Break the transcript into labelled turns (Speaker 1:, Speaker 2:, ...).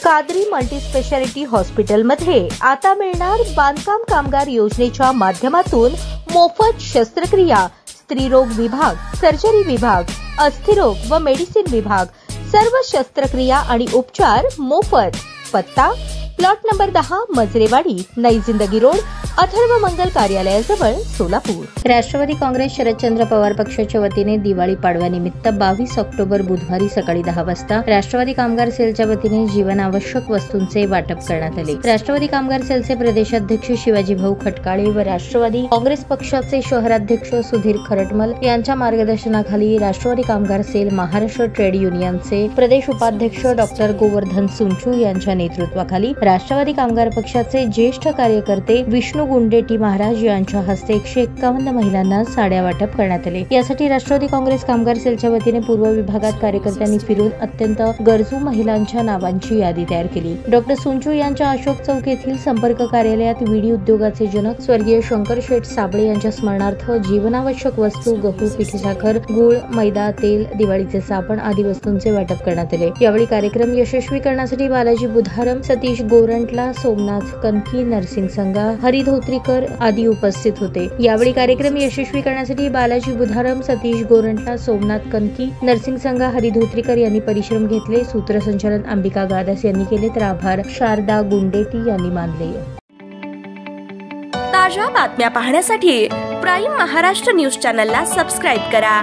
Speaker 1: Qadri multispeciality हॉस्पिटलमध्ये आता मिळणार बांधकाम कामगार योजनेच्या माध्यमातून मोफत शस्त्रक्रिया, स्त्रीरोग विभाग, सर्जरी विभाग, अस्थिरोग व मेडिसिन विभाग, सर्व शस्त्रक्रिया आणि उपचार मोफत। पत्ता प्लॉट नंबर 10, मजरेवाडी, नई जिंदगी रोड, अथर्व मंगल कार्यालयाजवळ, सोलापूर। राष्ट्रवादी काँग्रेस शरदचंद्र पवार पक्षाच्या वतीने दिवाळी पाडव्यानिमित्त 22 ऑक्टोबर बुधवारी सकाळी 10 वाजता राष्ट्रवादी कामगार सेलच्या वतीने जीवनावश्यक वस्तूंचे वाटप करण्यात आले। राष्ट्रवादी कामगार सेलचे प्रदेशाध्यक्ष शिवाजी भाऊ खटकाळे व राष्ट्रवादी काँग्रेस पक्षाचे शहराध्यक्ष सुधीर खरटमल यांच्या मार्गदर्शनाखाली राष्ट्रवादी कामगार सेल महाराष्ट्र ट्रेड युनियनचे प्रदेश उपाध्यक्ष डॉक्टर गोवर्धन सुंचू यांच्या नेतृत्वाखाली राष्ट्रवादी कामगार पक्षाचे ज्येष्ठ कार्यकर्ते विष्णू गुंडेटी महाराज यांच्या हस्ते 151 महिलांना साड्या वाटप करण्यात आले। यासाठी राष्ट्रवादी काँग्रेस कामगार सेलच्या वतीने पूर्व विभागात कार्यकर्त्यांनी फिरून अत्यंत गरजू महिलांच्या नावांची यादी तयार केली। डॉक्टर सुंचू यांच्या अशोक चौक येथील संपर्क कार्यालयात विडी उद्योगाचे जनक स्वर्गीय शंकर शेठ साबळे यांच्या स्मरणार्थ जीवनावश्यक वस्तू, गहू, पिठी साखर, गूळ, मैदा, तेल, दिवाळीचे साबण आदी वस्तूंचे वाटप करण्यात आले। यावेळी कार्यक्रम यशस्वी करण्यासाठी बालाजी बुधारम, सतीश गोरंटला, सोमनाथ कनकी, नरसिंग संगा, हरी धोत्रीकर आदी उपस्थित होते। यावेळी कार्यक्रम यशस्वी करण्यासाठी बालाजी बुधारम, सतीश गोरंटला, सोमनाथ कनकी, नरसिंग संगा, हरी धोत्रीकर यांनी परिश्रम घेतले। सूत्रसंचालन अंबिका गादास यांनी केले तर आभार शारदा गुंडेटी यांनी मानले।
Speaker 2: ताज्या बातम्या पाहण्यासाठी प्राईम महाराष्ट्र न्यूज चॅनलला सबस्क्राईब करा।